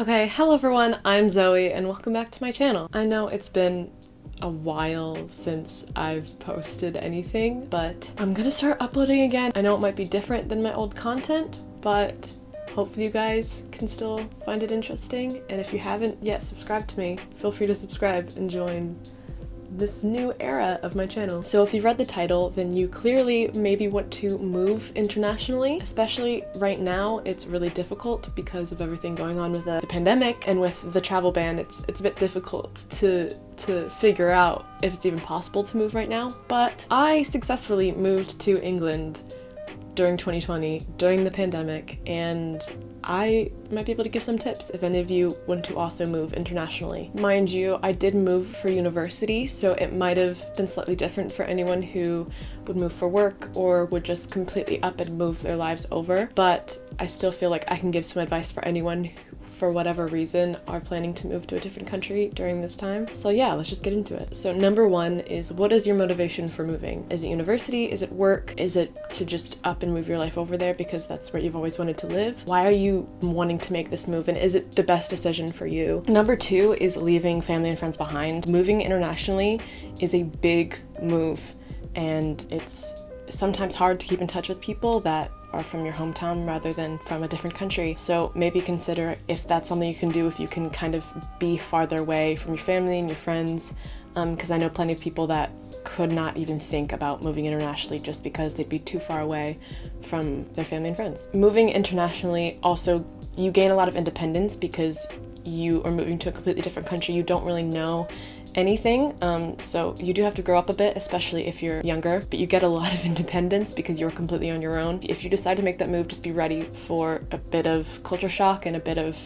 Okay, hello everyone, I'm Zoe and welcome back to my channel. I know it's been a while since I've posted anything, but I'm gonna start uploading again. I know it might be different than my old content, but hopefully you guys can still find it interesting. And if you haven't yet subscribed to me, feel free to subscribe and join this new era of my channel. So if you've read the title, then you clearly maybe want to move internationally. Especially right now, it's really difficult because of everything going on with the pandemic and with the travel ban. It's a bit difficult to figure out if it's even possible to move right now. But I successfully moved to England during 2020, during the pandemic, and I might be able to give some tips if any of you want to also move internationally. Mind you, I did move for university, so it might have been slightly different for anyone who would move for work or would just completely up and move their lives over, but I still feel like I can give some advice for anyone who, for whatever reason, are planning to move to a different country during this time. So yeah, let's just get into it. So number one is, what is your motivation for moving? Is it university? Is it work? Is it to just up and move your life over there because that's where you've always wanted to live? Why are you wanting to make this move, and is it the best decision for you? Number two is leaving family and friends behind. Moving internationally is a big move, and it's sometimes hard to keep in touch with people that are from your hometown rather than from a different country. So maybe consider if that's something you can do, if you can kind of be farther away from your family and your friends, because I know plenty of people that could not even think about moving internationally just because they'd be too far away from their family and friends. Moving internationally also, you gain a lot of independence because you are moving to a completely different country. You don't really know anything, so you do have to grow up a bit, especially if you're younger, but you get a lot of independence because you're completely on your own. If you decide to make that move, just be ready for a bit of culture shock and a bit of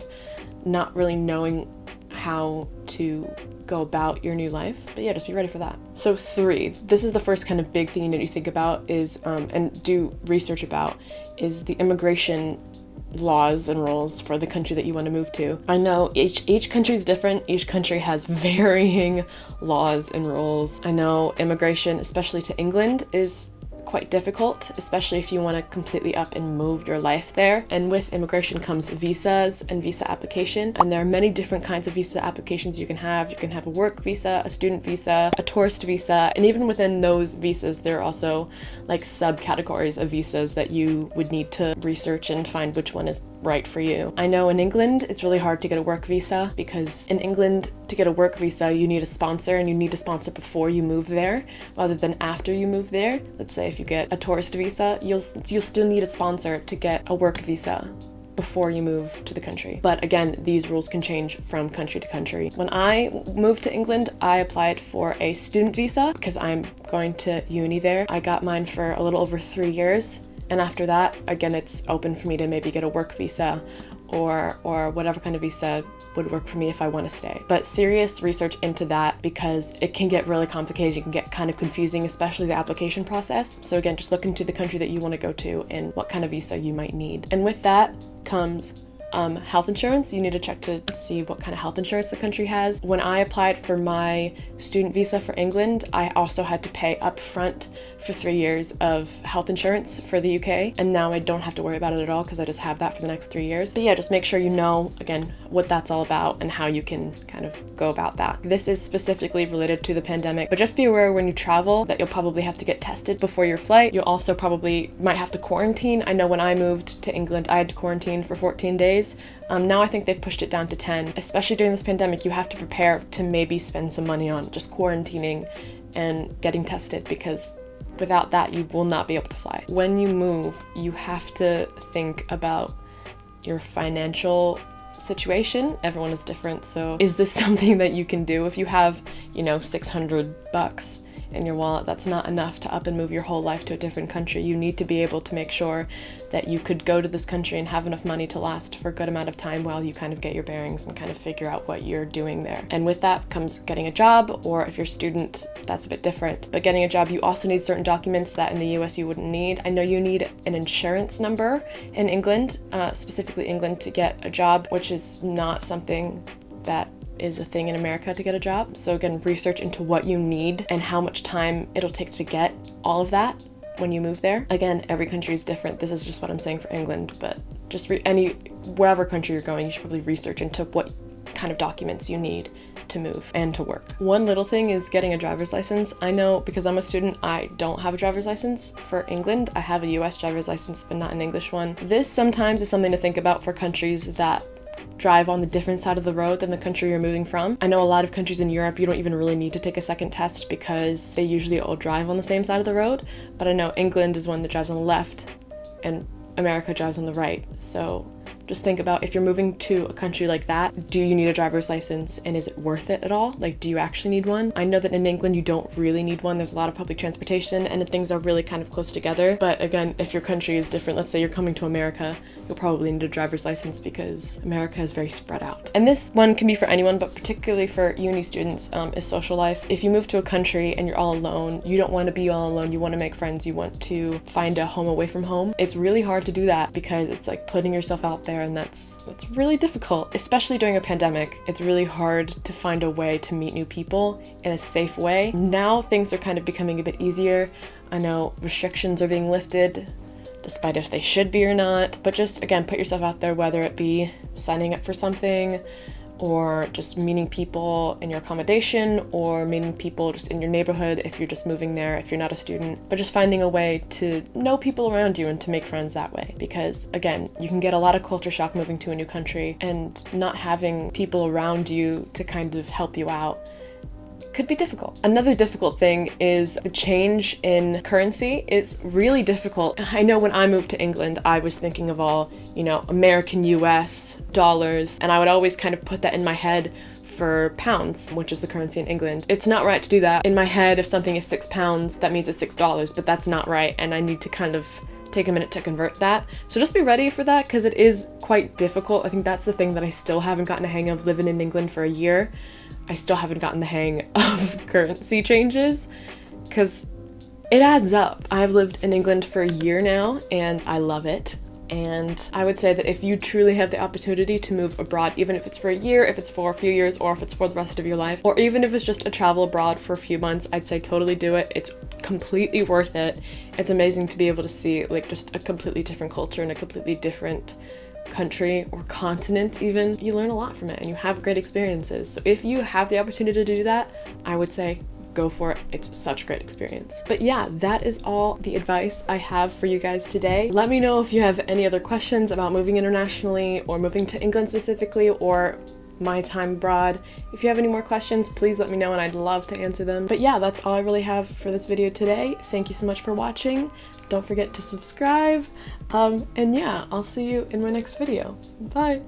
not really knowing how to go about your new life. But yeah, just be ready for that. So three, this is the first kind of big thing you need to think about is, and do research about, is the immigration laws and rules for the country that you want to move to. I know each country is different. Each country has varying laws and rules. I know immigration, especially to England, is quite difficult, especially if you want to completely up and move your life there. And with immigration comes visas and visa application. And there are many different kinds of visa applications you can have. You can have a work visa, a student visa, a tourist visa, and even within those visas, there are also like subcategories of visas that you would need to research and find which one is right for you. I know in England, it's really hard to get a work visa because in England, to get a work visa, you need a sponsor, and you need to sponsor before you move there rather than after you move there. Let's say if you get a tourist visa, you'll still need a sponsor to get a work visa before you move to the country. But again, these rules can change from country to country. When I moved to England, I applied for a student visa because I'm going to uni there. I got mine for a little over 3 years. And after that, again, it's open for me to maybe get a work visa or whatever kind of visa would work for me if I want to stay. But serious research into that because it can get really complicated. It can get kind of confusing, especially the application process. So again, just look into the country that you want to go to and what kind of visa you might need. And with that comes health insurance. You need to check to see what kind of health insurance the country has. When I applied for my student visa for England, I also had to pay up front for 3 years of health insurance for the UK, and now I don't have to worry about it at all because I just have that for the next 3 years. But yeah, just make sure you know, again, what that's all about and how you can kind of go about that. This is specifically related to the pandemic, but just be aware when you travel that you'll probably have to get tested before your flight. You'll also probably might have to quarantine. I know when I moved to England, I had to quarantine for 14 days. Now I think they've pushed it down to 10. Especially during this pandemic, you have to prepare to maybe spend some money on just quarantining and getting tested because without that, you will not be able to fly. When you move, you have to think about your financial situation. Everyone is different, so is this something that you can do? If you have, $600 in your wallet, that's not enough to up and move your whole life to a different country. You need to be able to make sure that you could go to this country and have enough money to last for a good amount of time while you kind of get your bearings and kind of figure out what you're doing there. And with that comes getting a job, or if you're a student, that's a bit different. But getting a job, you also need certain documents that in the US you wouldn't need. I know you need an insurance number in England, specifically England, to get a job, which is not something that is a thing in America to get a job. So again, research into what you need and how much time it'll take to get all of that when you move there. Again, every country is different. This is just what I'm saying for England, but just wherever country you're going, you should probably research into what kind of documents you need to move and to work. One little thing is getting a driver's license. I know because I'm a student, I don't have a driver's license for England. I have a US driver's license, but not an English one. This sometimes is something to think about for countries that drive on the different side of the road than the country you're moving from. I know a lot of countries in Europe, you don't even really need to take a second test because they usually all drive on the same side of the road. But I know England is one that drives on the left and America drives on the right. So just think about, if you're moving to a country like that, do you need a driver's license, and is it worth it at all? Like, do you actually need one? I know that in England you don't really need one. There's a lot of public transportation and things are really kind of close together. But again, if your country is different, let's say you're coming to America, you'll probably need a driver's license because America is very spread out. And this one can be for anyone, but particularly for uni students, is social life. If you move to a country and you're all alone, you don't want to be all alone. You want to make friends. You want to find a home away from home. It's really hard to do that because it's like putting yourself out there, and that's really difficult, especially during a pandemic. It's really hard to find a way to meet new people in a safe way. Now things are kind of becoming a bit easier. I know restrictions are being lifted, despite if they should be or not, but just again, put yourself out there, whether it be signing up for something or just meeting people in your accommodation or meeting people just in your neighborhood if you're just moving there, if you're not a student, but just finding a way to know people around you and to make friends that way. Because again, you can get a lot of culture shock moving to a new country, and not having people around you to kind of help you out could be difficult. Another difficult thing is the change in currency is really difficult. I know when I moved to England, I was thinking of all, American US dollars, and I would always kind of put that in my head for pounds, which is the currency in England. It's not right to do that. In my head, if something is £6, that means it's $6, but that's not right, and I need to kind of take a minute to convert that. So just be ready for that, because it is quite difficult. I think that's the thing that I still haven't gotten a hang of living in England for a year. I still haven't gotten the hang of currency changes because it adds up. I've lived in England for a year now and I love it. And I would say that if you truly have the opportunity to move abroad, even if it's for a year, if it's for a few years, or if it's for the rest of your life, or even if it's just a travel abroad for a few months, I'd say totally do it. It's completely worth it. It's amazing to be able to see like just a completely different culture and a completely different country or continent even. You learn a lot from it and you have great experiences. So if you have the opportunity to do that, I would say go for it. It's such a great experience. But yeah, that is all the advice I have for you guys today. Let me know if you have any other questions about moving internationally or moving to England specifically, or my time abroad. If you have any more questions, please let me know and I'd love to answer them. But yeah, that's all I really have for this video today. Thank you so much for watching. Don't forget to subscribe. And yeah, I'll see you in my next video. Bye.